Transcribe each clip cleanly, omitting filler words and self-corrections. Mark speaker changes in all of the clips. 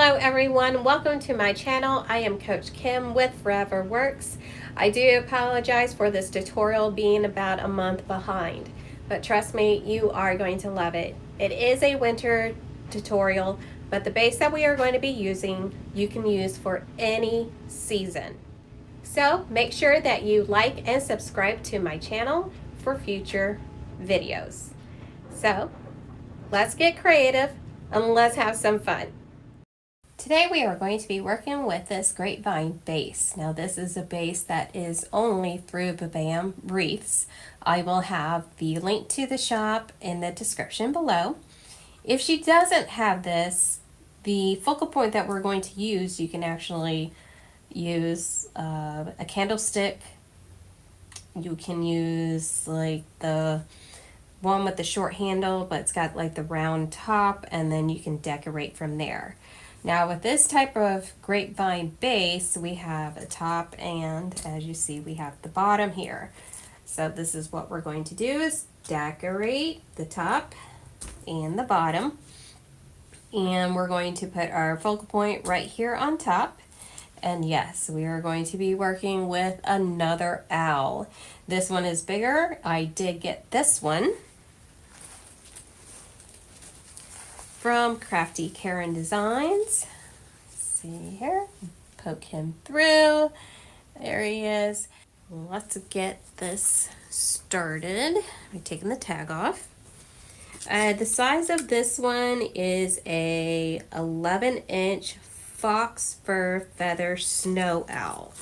Speaker 1: Hello everyone, welcome to my channel. I am Coach Kim with Forever Works. I do apologize for this tutorial being about a month behind, but trust me, you are going to love it. It is a winter tutorial, but the base that we are going to be using, you can use for any season. So make sure that you like and subscribe to my channel for future videos. So let's get creative and let's have some fun. Today we are going to be working with this Grapevine base. Now this is a base that is only through Bam Wreaths. I will have the link to the shop in the description below. If she doesn't have this, the focal point that we're going to use, you can actually use a candlestick. You can use like the one with the short handle, but it's got like the round top, and then you can decorate from there. Now with this type of grapevine base, we have a top, and as you see, we have the bottom here. So this is what we're going to do, is decorate the top and the bottom. And we're going to put our focal point right here on top. And yes, we are going to be working with another owl. This one is bigger. I did get this one from Krafty Karen Designs. See here, poke him through. There he is. Let's get this started. I'm taking the tag off. The size of this one is a 11-inch fox fur feather snow owl.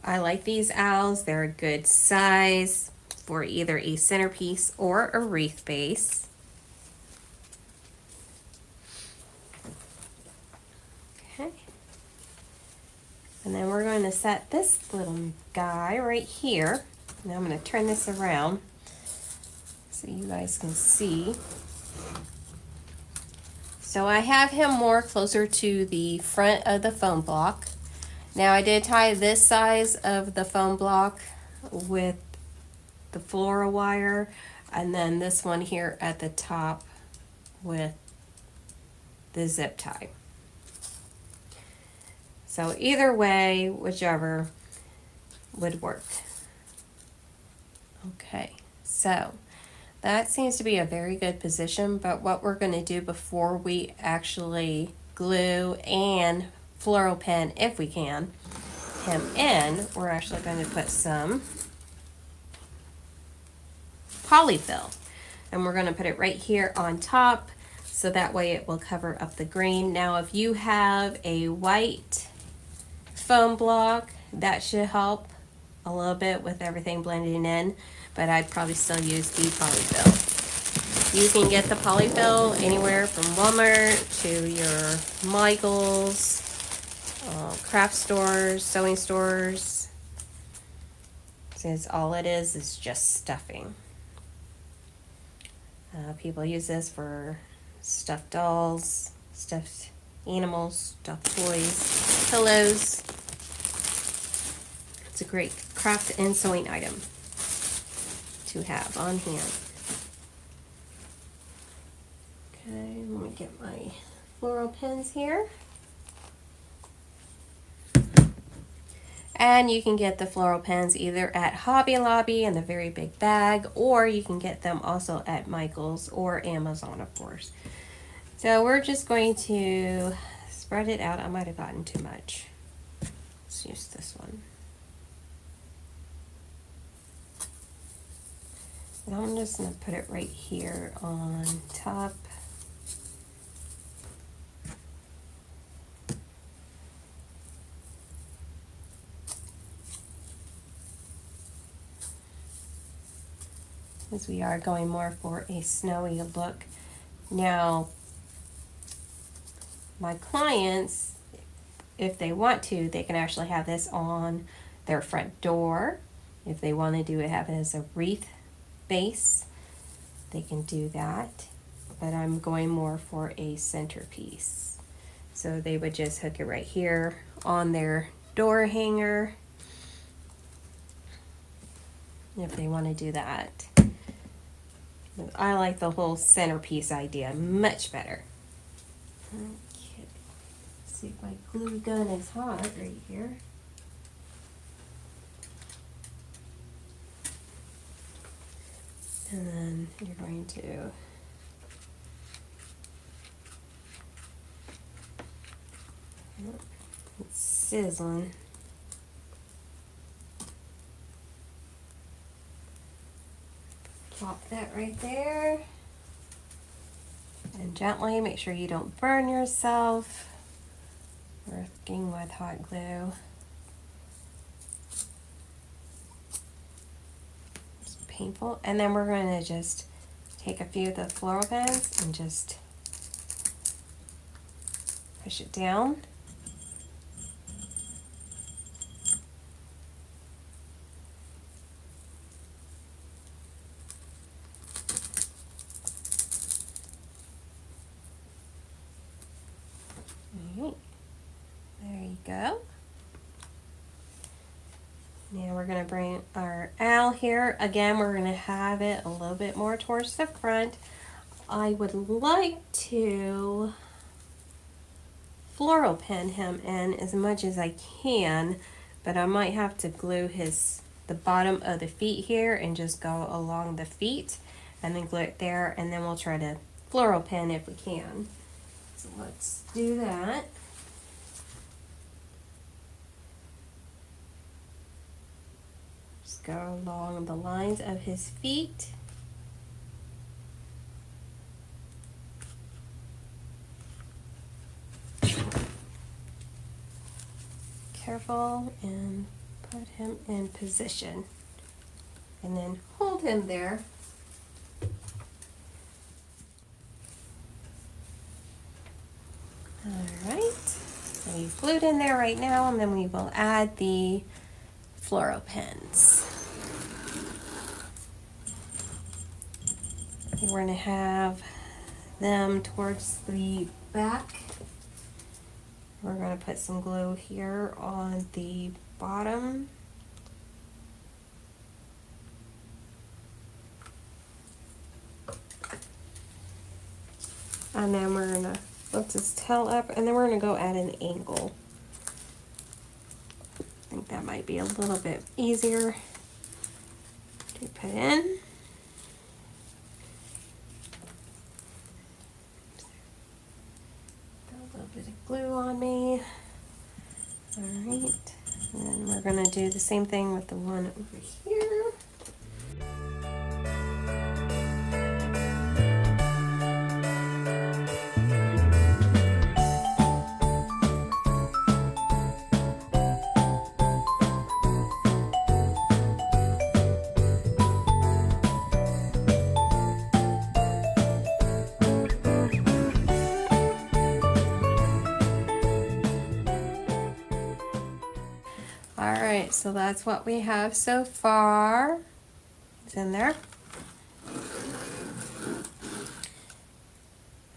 Speaker 1: I like these owls. They're a good size for either a centerpiece or a wreath base. Okay. And then we're going to set this little guy right here. Now I'm going to turn this around so you guys can see. So I have him more closer to the front of the foam block. Now I did tie this size of the foam block with the floral wire, and then this one here at the top with the zip tie. So either way, whichever would work. Okay, so that seems to be a very good position, but what we're going to do before we actually glue and floral pen, if we can, him in, we're actually going to put some polyfill, and we're going to put it right here on top, so that way it will cover up the green. Now if you have a white foam block, that should help a little bit with everything blending in, but I'd probably still use the polyfill. You can get the polyfill anywhere from Walmart to your Michaels, craft stores, sewing stores. Since all it is just stuffing. People use this for stuffed dolls, stuffed animals, stuffed toys, pillows. It's a great craft and sewing item to have on hand. Okay, let me get my floral pens here. And you can get the floral pens either at Hobby Lobby in the very big bag, or you can get them also at Michael's or Amazon, of course. So we're just going to spread it out. I might have gotten too much. Let's use this one. And I'm just going to put it right here on top. As we are going more for a snowy look. Now, my clients, if they want to, they can actually have this on their front door. If they want to do it, have it as a wreath base, they can do that. But I'm going more for a centerpiece. So they would just hook it right here on their door hanger. if they want to do that. But I like the whole centerpiece idea much better. Okay. Let's see if my glue gun is hot right here. And then you're going to it's sizzling. Pop that right there. And gently make sure you don't burn yourself. Working with hot glue. It's painful. And then we're going to just take a few of the floral pens and just push it down. Alright, there you go. Now we're going to bring our owl here. Again, we're going to have it a little bit more towards the front. I would like to floral pin him in as much as I can, but I might have to glue the bottom of the feet here and just go along the feet and then glue it there, and then we'll try to floral pin if we can. So let's do that. Just go along the lines of his feet. Careful and put him in position. And then hold him there. Alright, so we've glued in there right now, and then we will add the floral pens. We're going to have them towards the back. We're going to put some glue here on the bottom. And then we're going to lift his tail up, and then we're going to go at an angle. I think that might be a little bit easier to put in. A little bit of glue on me. Alright, and then we're going to do the same thing with the one over here. Alright, so that's what we have so far. It's in there.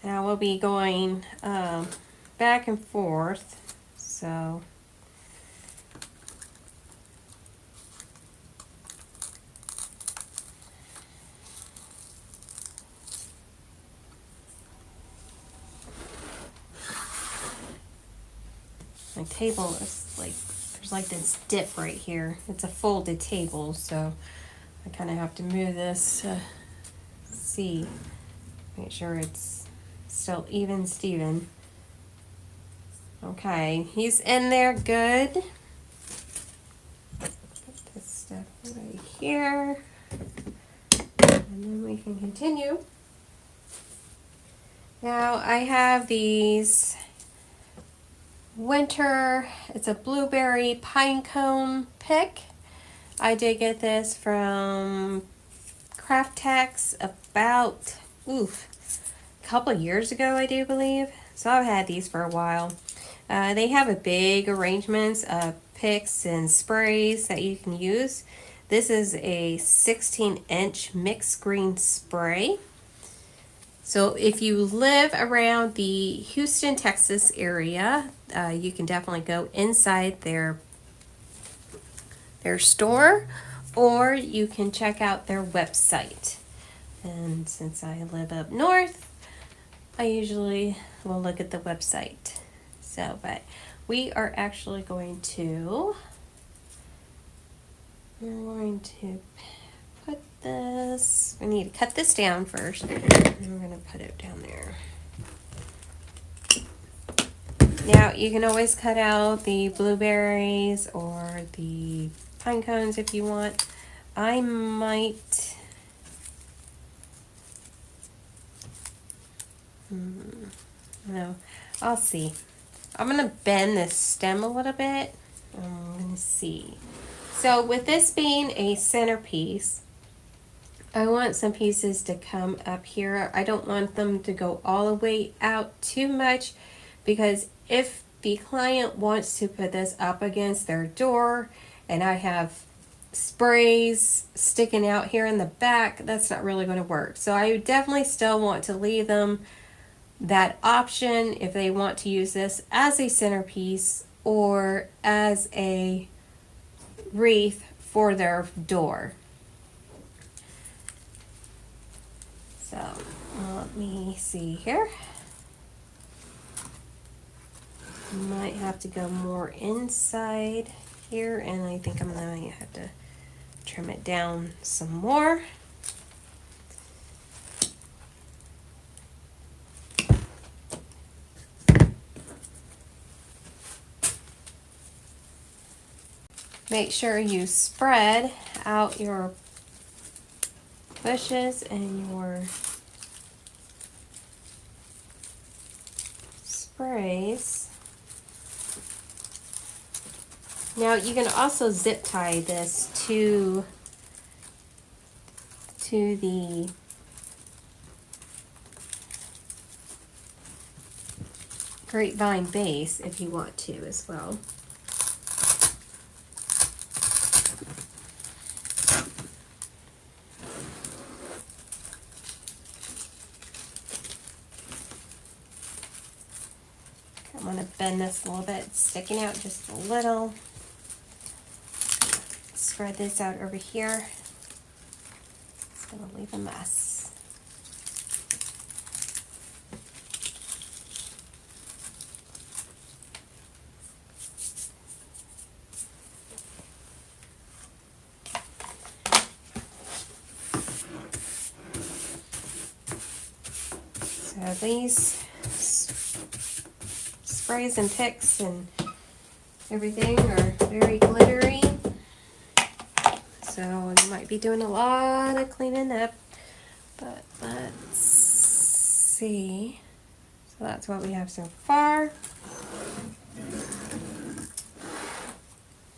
Speaker 1: Now we'll be going back and forth, so my table is like this dip right here. It's a folded table, so I kind of have to move this to see, make sure it's still even Steven. Okay, he's in there good. Put this stuff right here, and then we can continue. Now I have these winter, it's a blueberry pine cone pick. I did get this from Craftex about a couple of years ago, I do believe. So I've had these for a while. They have a big arrangements of picks and sprays that you can use. This is a 16-inch mixed green spray. So if you live around the Houston, Texas area, you can definitely go inside their store, or you can check out their website. And since I live up north, I usually will look at the website. So, but we are actually we're going to put this, we need to cut this down first, and we're going to put it down there. Now, you can always cut out the blueberries or the pine cones if you want. I might, no, I'll see. I'm going to bend this stem a little bit. I'm going to see. So with this being a centerpiece, I want some pieces to come up here. I don't want them to go all the way out too much, because if the client wants to put this up against their door and I have sprays sticking out here in the back, that's not really going to work. So I definitely still want to leave them that option if they want to use this as a centerpiece or as a wreath for their door. So let me see here. Might have to go more inside here, and I think I'm going to have to trim it down some more. Make sure you spread out your bushes and your sprays. Now you can also zip tie this to the grapevine base if you want to as well. I'm going to bend this a little bit, it's sticking out just a little. Spread this out over here. It's going to leave a mess. So these sprays and picks and everything are very glittery. So you might be doing a lot of cleaning up, but let's see. So that's what we have so far.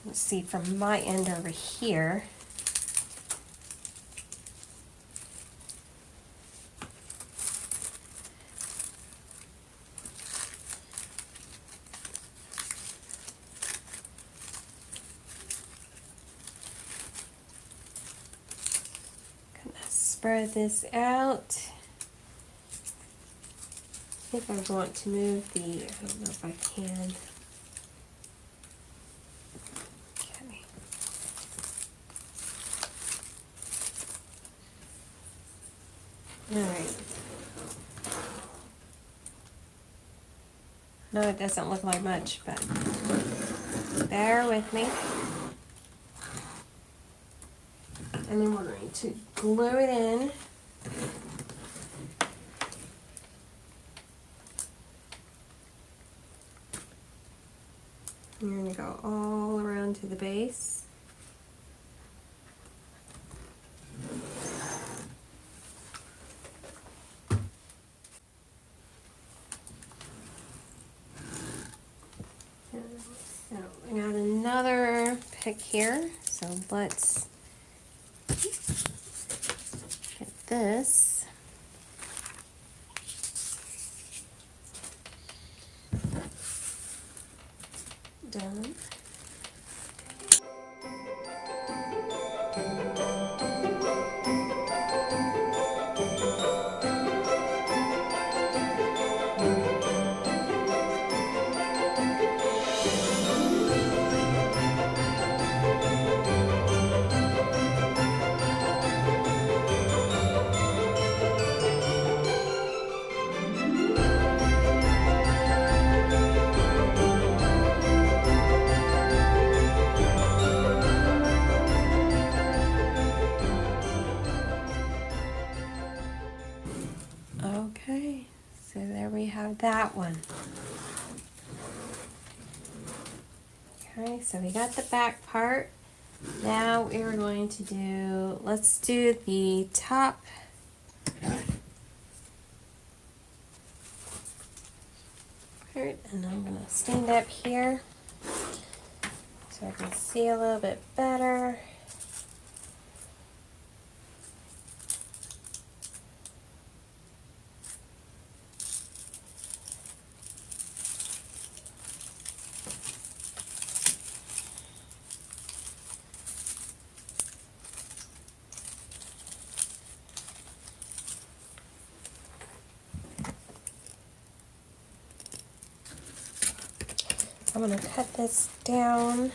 Speaker 1: Let's see from my end over here. Spread this out. I think I want to move the, I don't know if I can. Okay. Alright. No, it doesn't look like much, but bear with me. And then we're going to glue it in. You're going to go all around to the base. So I got another pick here. So let's get this. Done. that one. Okay, so we got the back part. Now we're going to do, let's do the top. Part, and I'm going to stand up here so I can see a little bit better. I'm going to cut this down.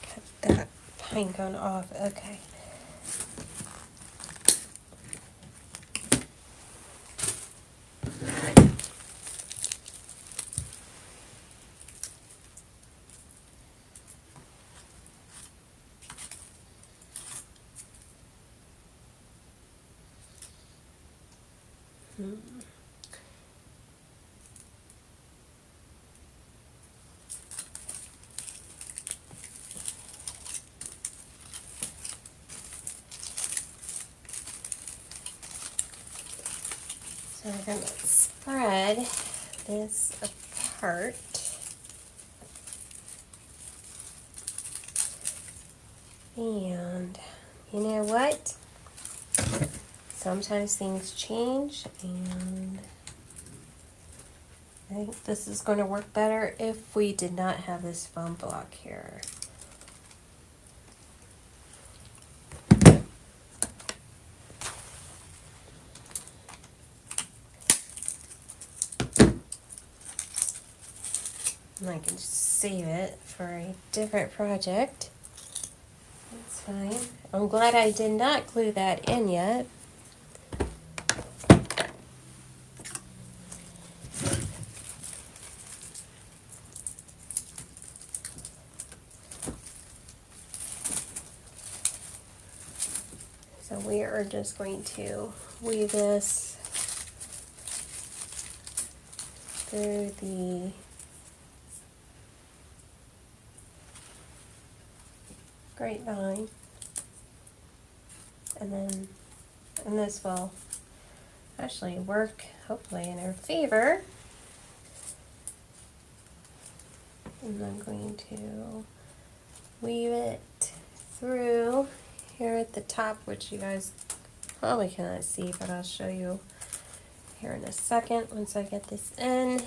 Speaker 1: Cut that pine cone off. Okay. So we're going to spread this apart. And you know what? Sometimes things change, and I think this is going to work better if we did not have this foam block here. And I can just save it for a different project. That's fine. I'm glad I did not glue that in yet. So we are just going to weave this through the grapevine, and this will actually work hopefully in our favor. And I'm going to weave it through here at the top, which you guys probably cannot see, but I'll show you here in a second once I get this in.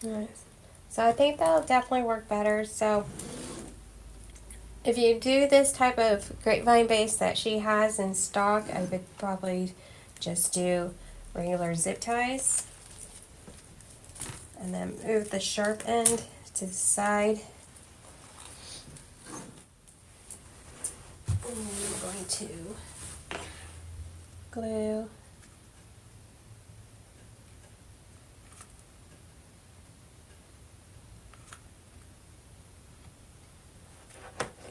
Speaker 1: Nice. So I think that'll definitely work better. So if you do this type of grapevine base that she has in stock, I would probably just do regular zip ties and then move the sharp end to the side. And then I'm going to glue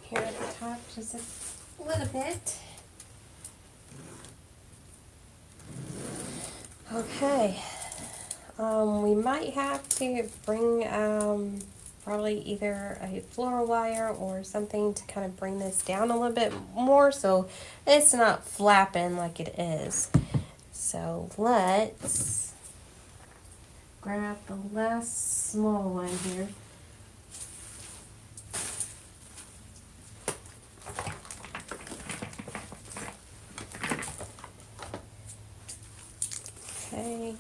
Speaker 1: here at the top just a little bit. Okay, we might have to bring probably either a floral wire or something to kind of bring this down a little bit more so it's not flapping like it is. So let's grab the last small one here. Okay.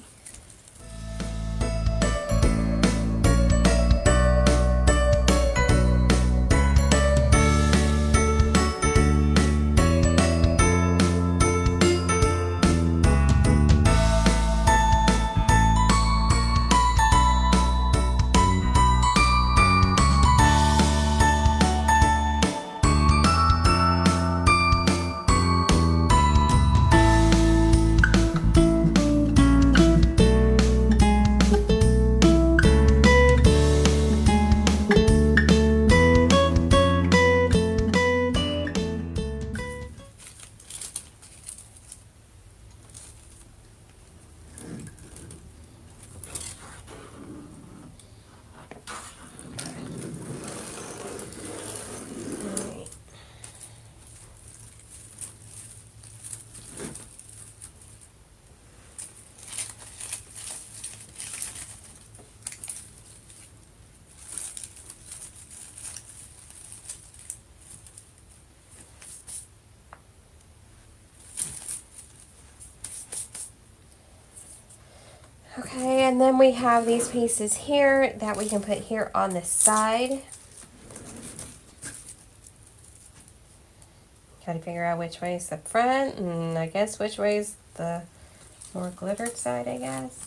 Speaker 1: Okay, and then we have these pieces here that we can put here on the side. Try to figure out which way is the front, and I guess which way is the more glittered side, I guess.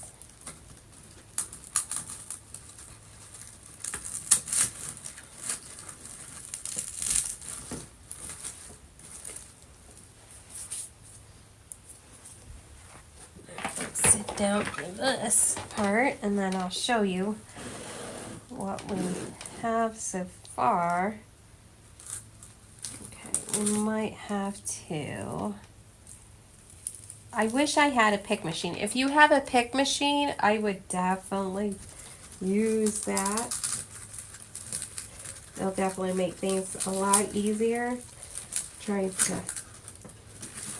Speaker 1: Sit down for this part, and then I'll show you what we have so far. Okay, we might have to. I wish I had a pick machine. If you have a pick machine, I would definitely use that. It'll definitely make things a lot easier. Trying to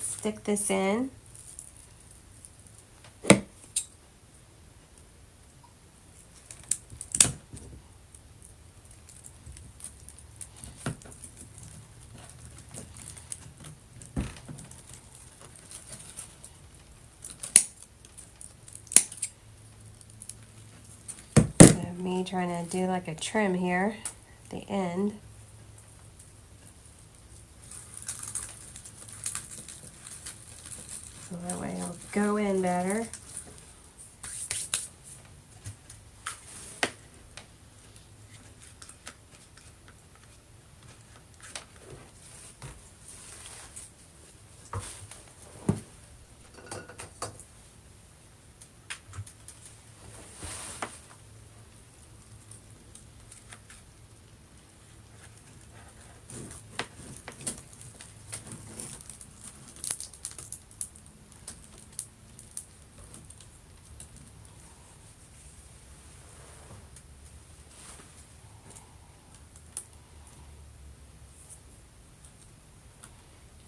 Speaker 1: stick this in. Me trying to do like a trim here at the end. So that way it'll go in better.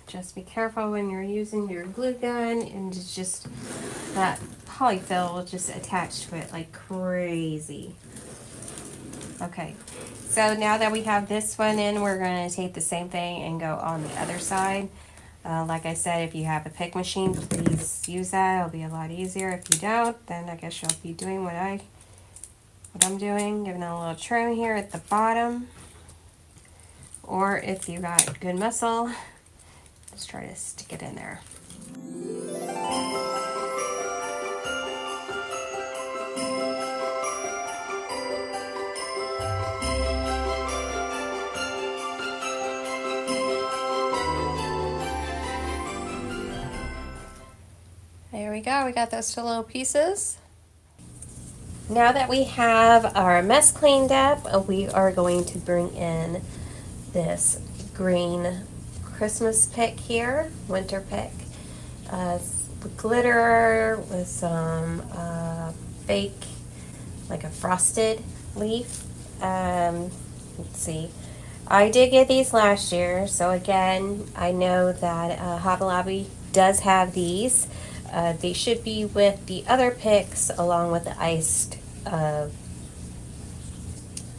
Speaker 1: Just be careful when you're using your glue gun, and it's just that polyfill will just attach to it like crazy. Okay, so now that we have this one in, we're going to take the same thing and go on the other side. Like I said, if you have a pick machine, please use that. It'll be a lot easier. If you don't, then I guess you'll be doing what I'm doing, giving it a little trim here at the bottom. Or if you got good muscle, just try to stick it in there. There we go, we got those two little pieces. Now that we have our mess cleaned up, we are going to bring in this green Christmas pick here, winter pick. glitter with some fake, like a frosted leaf. Let's see. I did get these last year, so again, I know that Hobby Lobby does have these. They should be with the other picks along with the iced, the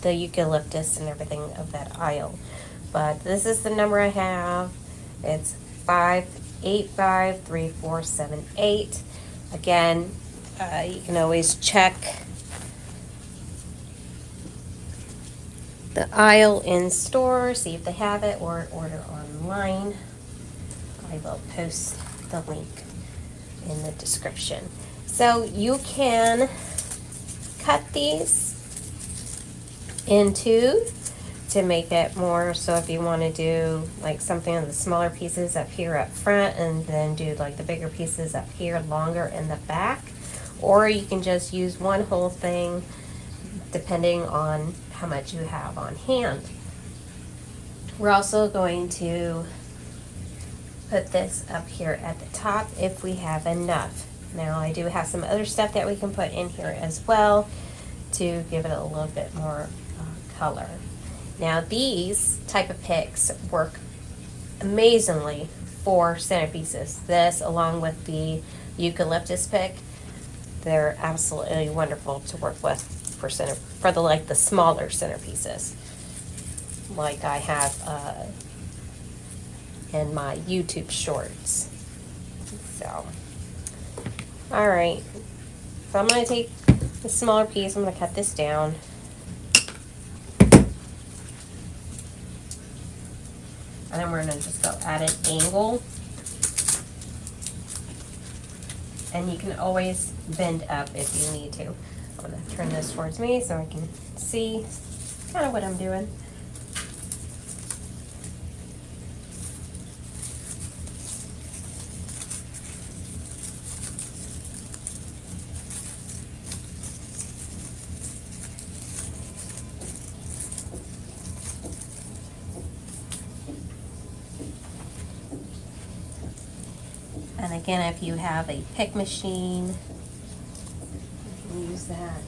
Speaker 1: eucalyptus and everything of that aisle. But this is the number I have. It's 5853478. Again, you can always check the aisle in store, see if they have it, or order online. I will post the link in the description. So you can cut these in two to make it more, so if you want to do like something of the smaller pieces up here up front and then do like the bigger pieces up here longer in the back, or you can just use one whole thing depending on how much you have on hand. We're also going to put this up here at the top if we have enough. Now I do have some other stuff that we can put in here as well to give it a little bit more color. Now these type of picks work amazingly for centerpieces. This along with the eucalyptus pick, they're absolutely wonderful to work with for the smaller centerpieces, like I have in my YouTube shorts. So, all right. So I'm going to take the smaller piece. I'm going to cut this down. And then we're going to just go at an angle. And you can always bend up if you need to. I'm going to turn this towards me so I can see kind of what I'm doing. And again, if you have a pick machine, you can use that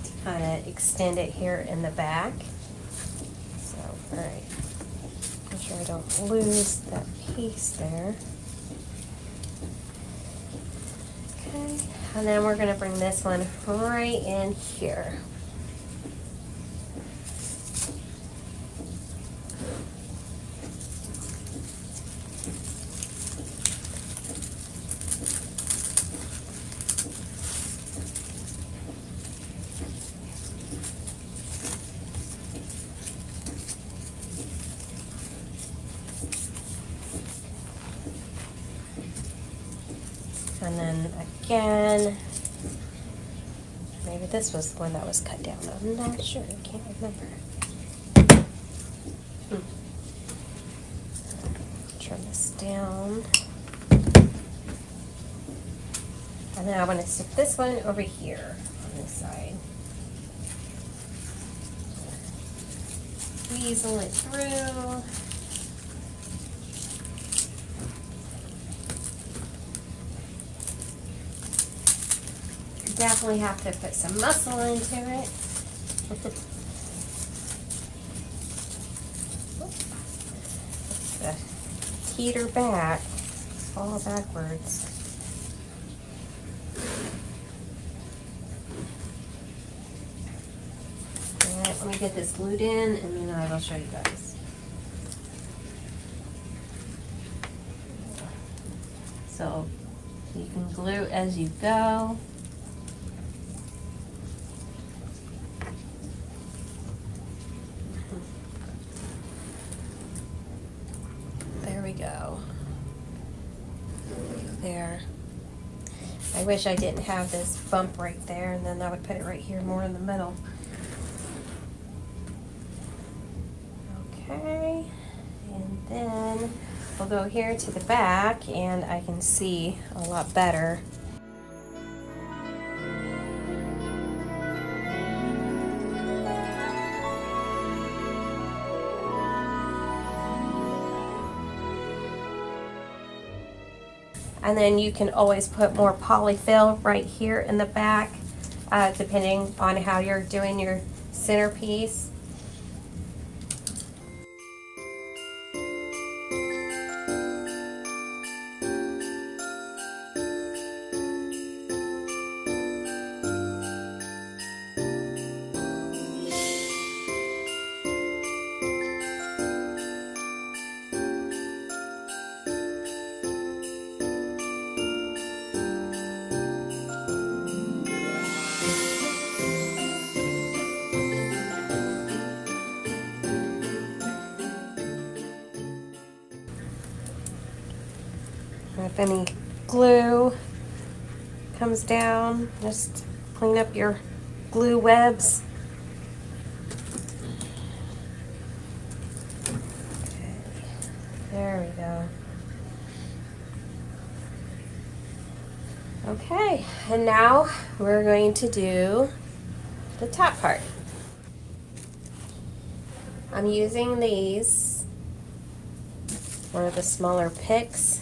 Speaker 1: to kind of extend it here in the back. So, all right, make sure I don't lose that piece there. Okay, and then we're going to bring this one right in here. And then again, maybe this was the one that was cut down. I'm not sure. I can't remember. Trim this down. And then I want to stick this one over here on this side. Weasel it through. Definitely have to put some muscle into it. Teeter back, fall backwards. Alright, let me get this glued in and then I will show you guys. So you can glue as you go. Go there. I wish I didn't have this bump right there, and then I would put it right here more in the middle. Okay, and then we'll go here to the back and I can see a lot better. And then you can always put more polyfill right here in the back, depending on how you're doing your centerpiece. If any glue comes down, just clean up your glue webs. Okay, there we go. Okay, and now we're going to do the top part. I'm using these, one of the smaller picks.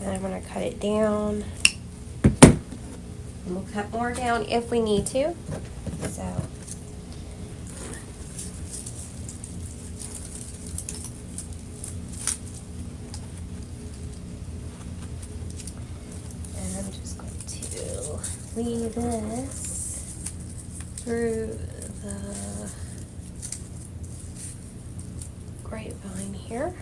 Speaker 1: And I'm going to cut it down. And we'll cut more down if we need to. So, and I'm just going to leave this through the grapevine here.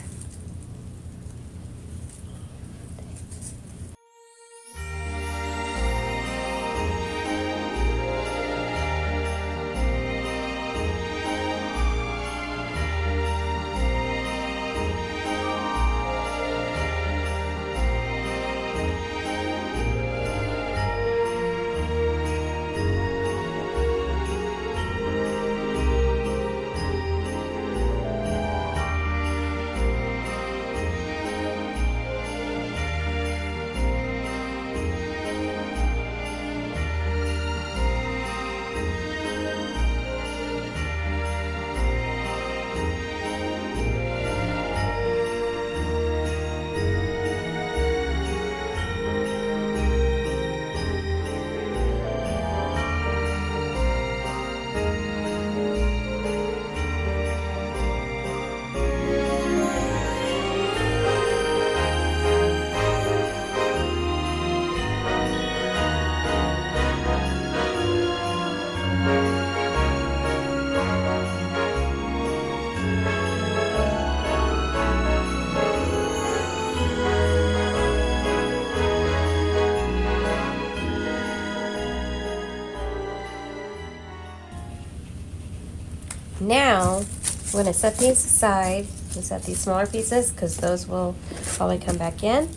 Speaker 1: Now, I'm going to set these aside and set these smaller pieces because those will probably come back in.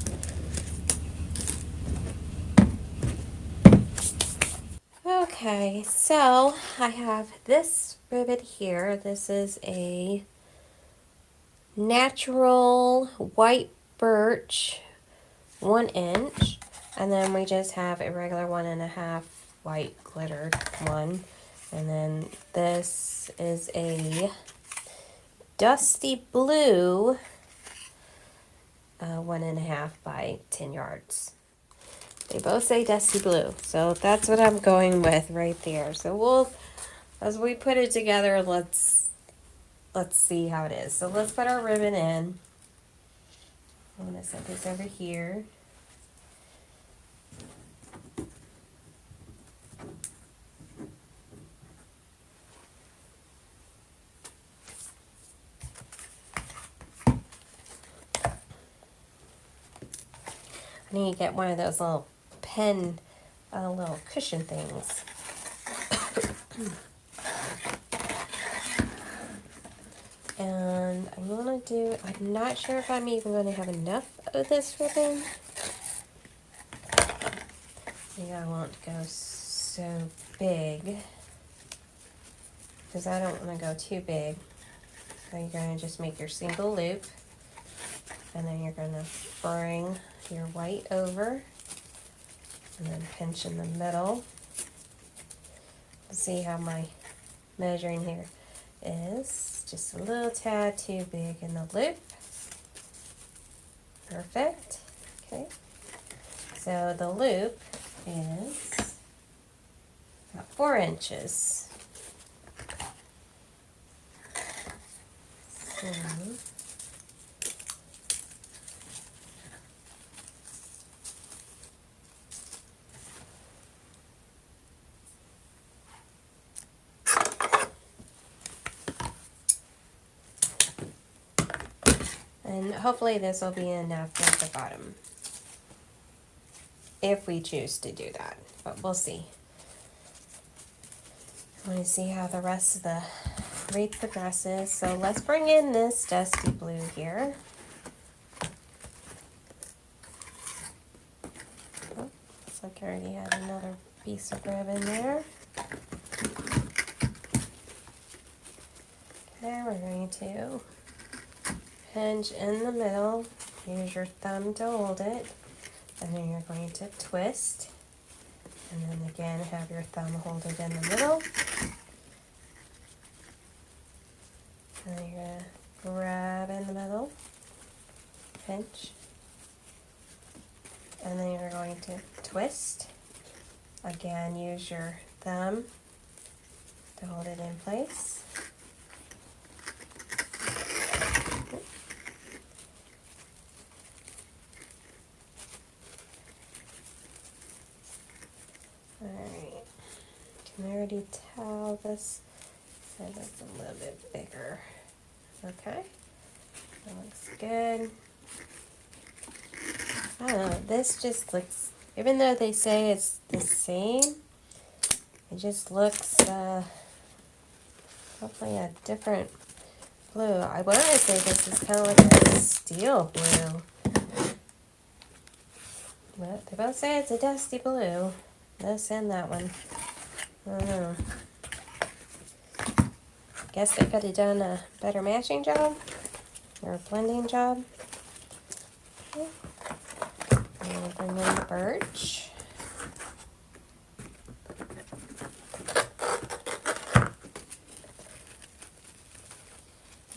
Speaker 1: Okay, so I have this ribbon here. This is a natural white birch 1 inch, and then we just have a regular 1.5 white glittered one. And then this is a dusty blue 1.5 by 10 yards. They both say dusty blue, so that's what I'm going with right there. So we'll, as we put it together, let's see how it is. So let's put our ribbon in. I'm gonna set this over here. I need to get one of those little pen, little cushion things. And I'm gonna do, I'm not sure if I'm even gonna have enough of this ribbon. Maybe I won't go so big, because I don't want to go too big. So you're gonna just make your single loop, and then you're gonna bring your white over and then pinch in the middle. See how my measuring here is. just a little tad too big in the loop. Perfect. Okay. So the loop is about 4 inches. So and hopefully this will be enough at the bottom, if we choose to do that, but we'll see. I want to see how the rest of the wreath progresses. So let's bring in this dusty blue here. Oh, looks like I already had another piece of ribbon there. Okay, we're going to pinch in the middle, use your thumb to hold it, and then you're going to twist, and then again have your thumb hold it in the middle, and then you're going to grab in the middle, pinch, and then you're going to twist, again use your thumb to hold it in place. Alright, can already tell this side is a little bit bigger. Okay, that looks good. I don't know, this just looks, even though they say it's the same, it just looks hopefully a different blue. I want to say this is kind of like a steel blue, but they both say it's a dusty blue. This and that one. I don't know. Guess they could have done a better matching job or a blending job. Okay. I'm going to bring in the birch.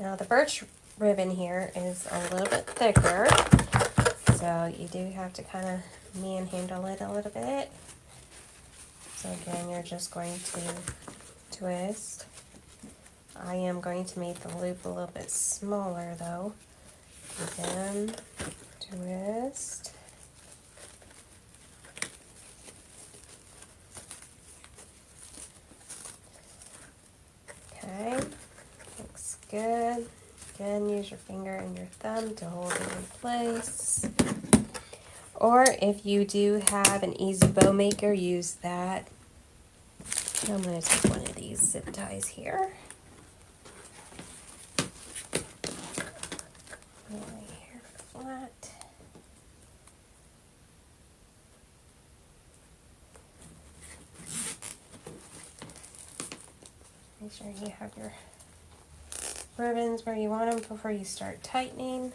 Speaker 1: Now the birch ribbon here is a little bit thicker, so you do have to kind of manhandle it a little bit. So again, you're just going to twist. I am going to make the loop a little bit smaller though. Again, twist. Okay, looks good. Again, use your finger and your thumb to hold it in place. Or if you do have an easy bow maker, use that. I'm going to take one of these zip ties here. Right here, flat. Make sure you have your ribbons where you want them before you start tightening.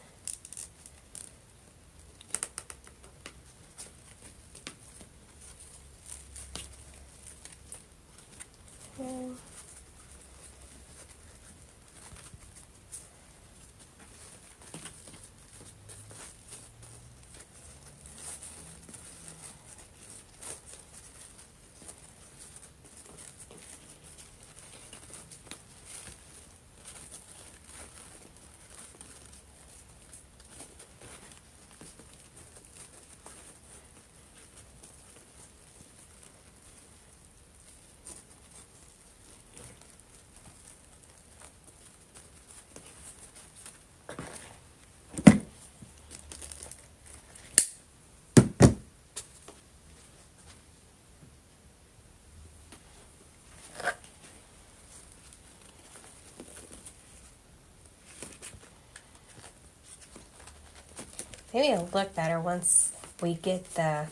Speaker 1: Maybe it'll look better once we get the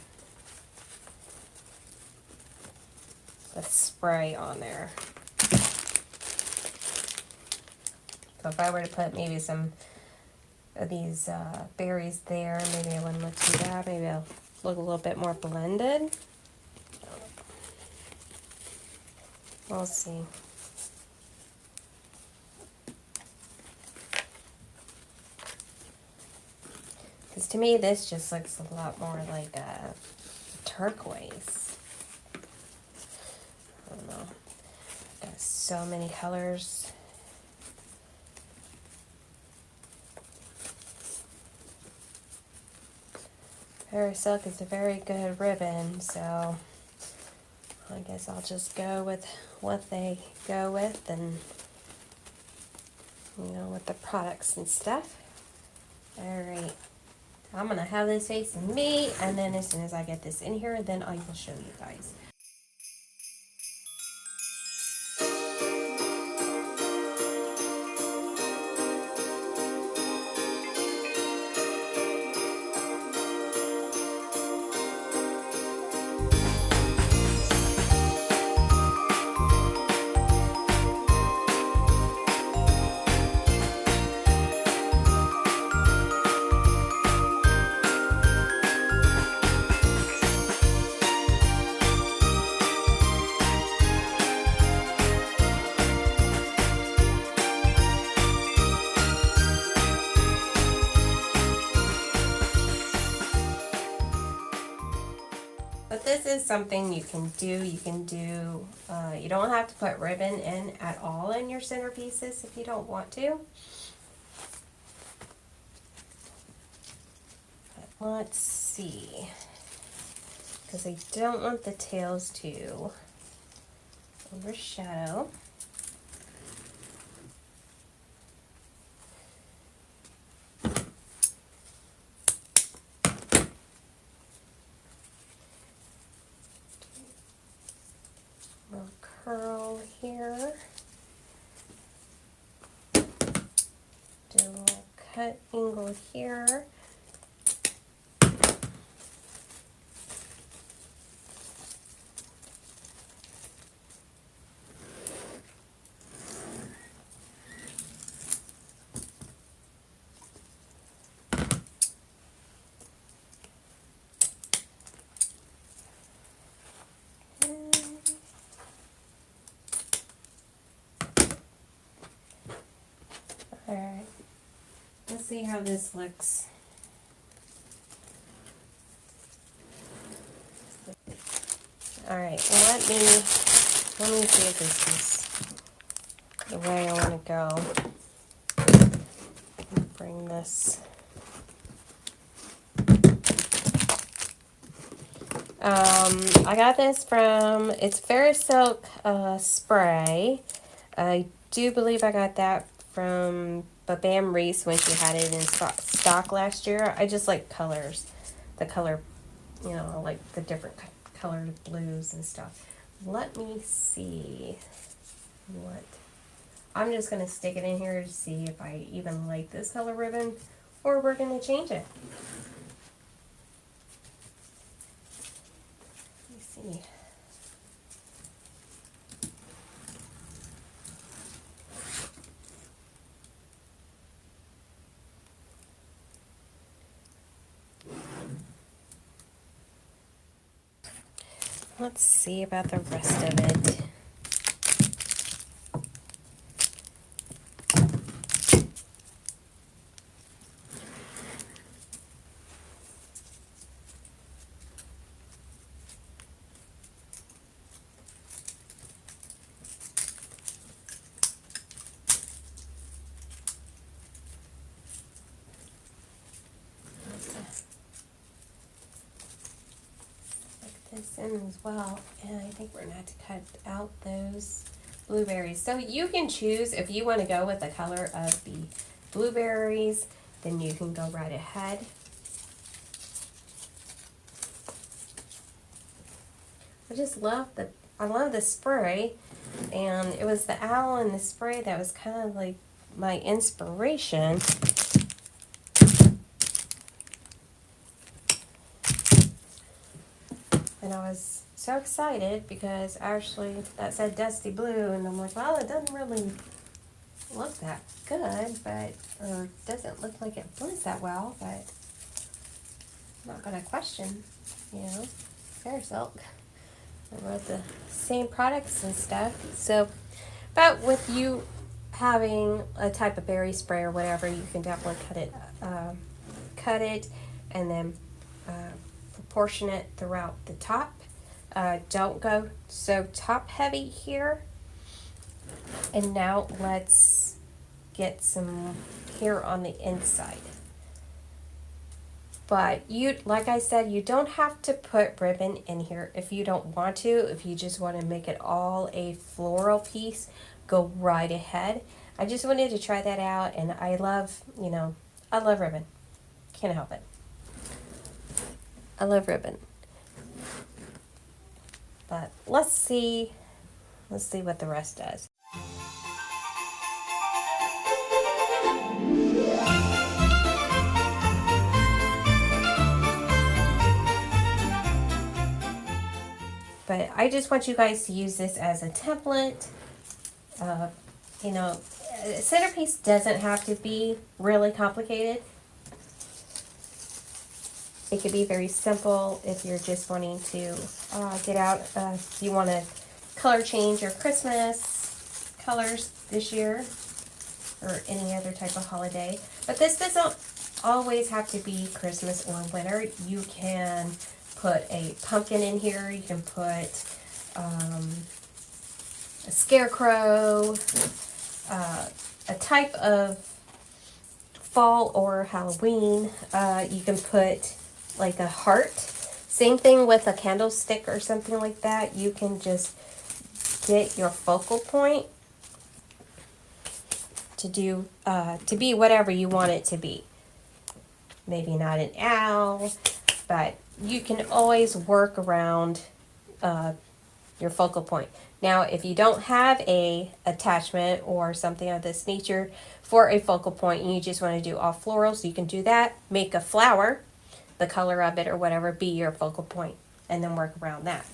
Speaker 1: spray on there. So if I were to put maybe some of these berries there, maybe I wouldn't look too bad. Maybe it'll look a little bit more blended. We'll see. Because to me, this just looks a lot more like a turquoise. I don't know. Got so many colors. Fairy silk is a very good ribbon, so I guess I'll just go with what they go with, and you know, with the products and stuff. Alright, I'm gonna have this facing me, and then as soon as I get this in here, then I will show you guys. But this is something you can do. You don't have to put ribbon in at all in your centerpieces if you don't want to. But let's see. Because I don't want the tails to overshadow. Curl here, do a little cut angle here, Alright, let's see how this looks. Alright, well, let me see if this is the way I want to go. Bring this. I got this from, it's Fairy Silk spray. I do believe I got that from Bam Wreaths when she had it in stock last year. I just like colors. The color, you know, I like the different colored blues and stuff. Let me see what. I'm just going to stick it in here to see if I even like this color ribbon, or we're going to change it. Let me see. Let's see about the rest of it. This in as well, and I think we're going to have to cut out those blueberries. So you can choose if you want to go with the color of the blueberries, then you can go right ahead. I love the spray, and it was the owl and the spray that was kind of like my inspiration. And I was so excited because actually that said dusty blue, and I'm like, well, it doesn't really look that good, but, or doesn't look like it blends that well, but I'm not going to question, you know, Fairy Silk. I wrote the same products and stuff. So, but with you having a type of berry spray or whatever, you can definitely cut it and then proportion it throughout the top. Don't go so top heavy here. And now let's get some here on the inside. But you, like I said, you don't have to put ribbon in here if you don't want to. If you just want to make it all a floral piece, go right ahead. I just wanted to try that out, and I love, you know, I love ribbon. Can't help it. I love ribbon. But let's see what the rest does. But I just want you guys to use this as a template. You know, Centerpiece doesn't have to be really complicated. It could be very simple if you're just wanting to get out. If you want to color change your Christmas colors this year or any other type of holiday. But this doesn't always have to be Christmas or winter. You can put a pumpkin in here. You can put a scarecrow, a type of fall or Halloween. You can put like a heart. Same thing with a candlestick or something like that. You can just get your focal point to do to be whatever you want it to be. Maybe not an owl, but you can always work around your focal point. Now, if you don't have a attachment or something of this nature for a focal point and you just want to do all florals, you can do that. Make a flower, the color of it or whatever, be your focal point, and then work around that.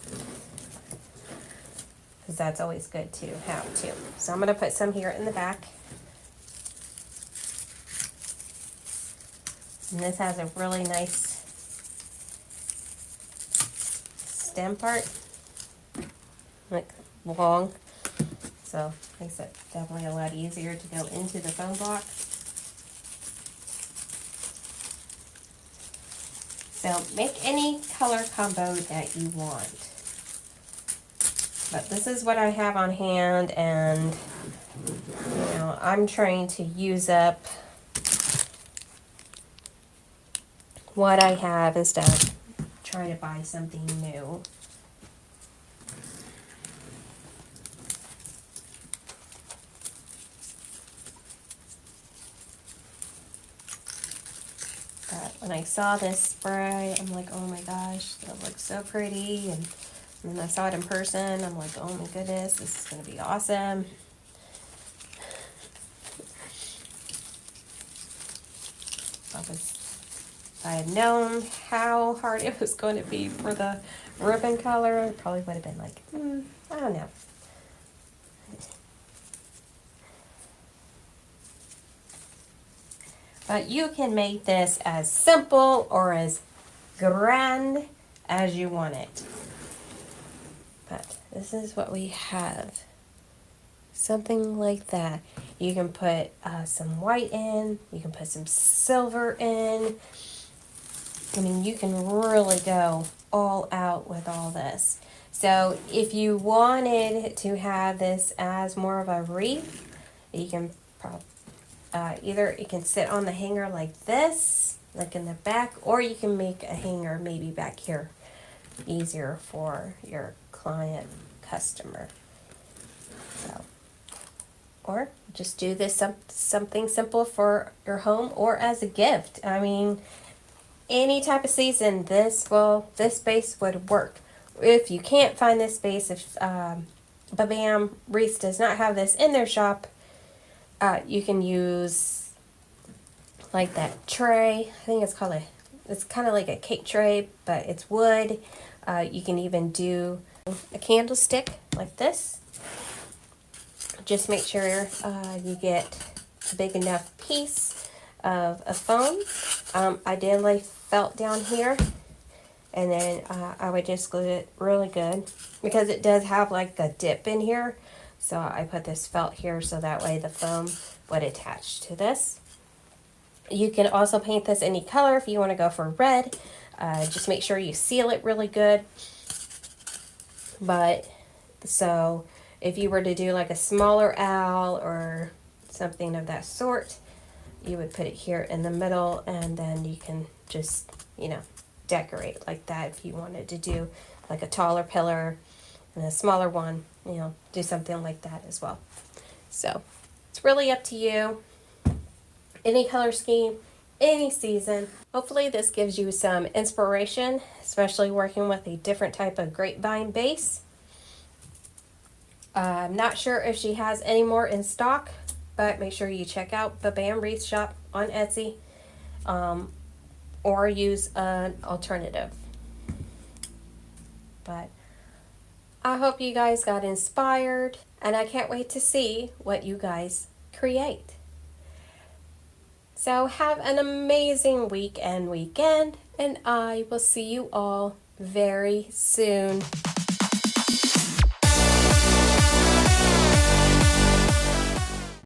Speaker 1: Because that's always good to have too. So I'm going to put some here in the back. And this has a really nice stem part, like long, so makes it definitely a lot easier to go into the foam block. So make any color combo that you want. But this is what I have on hand, and you know, I'm trying to use up what I have instead of trying to buy something new. But when I saw this spray, I'm like, oh my gosh, that looks so pretty. And then I saw it in person. I'm like, oh my goodness, this is going to be awesome. If I had known how hard it was going to be for the ribbon color, I probably would have been like, I don't know. But you can make this as simple or as grand as you want it. But this is what we have. Something like that. You can put some white in. You can put some silver in. I mean, you can really go all out with all this. So if you wanted to have this as more of a wreath, you can either it can sit on the hanger like this, like in the back, or you can make a hanger maybe back here, easier for your client customer. So, or just do this something simple for your home or as a gift. I mean, any type of season, this base would work. If you can't find this base, if Bam Wreaths does not have this in their shop, you can use like that tray. I think it's called it's kind of like a cake tray, but it's wood. You can even do a candlestick like this. Just make sure you get a big enough piece of foam. I did lay felt down here, and then I would just glue it really good because it does have like a dip in here. So I put this felt here so that way the foam would attach to this. You can also paint this any color if you want to go for red. Just make sure you seal it really good. But so if you were to do like a smaller owl or something of that sort, you would put it here in the middle, and then you can just, you know, decorate like that. If you wanted to do like a taller pillar and a smaller one, you know, do something like that as well. So it's really up to you. Any color scheme, any season. Hopefully this gives you some inspiration, especially working with a different type of grapevine base. I'm not sure if she has any more in stock, but make sure you check out the Bam Wreath shop on Etsy, or use an alternative. But I hope you guys got inspired, and I can't wait to see what you guys create. So have an amazing week and weekend, and I will see you all very soon.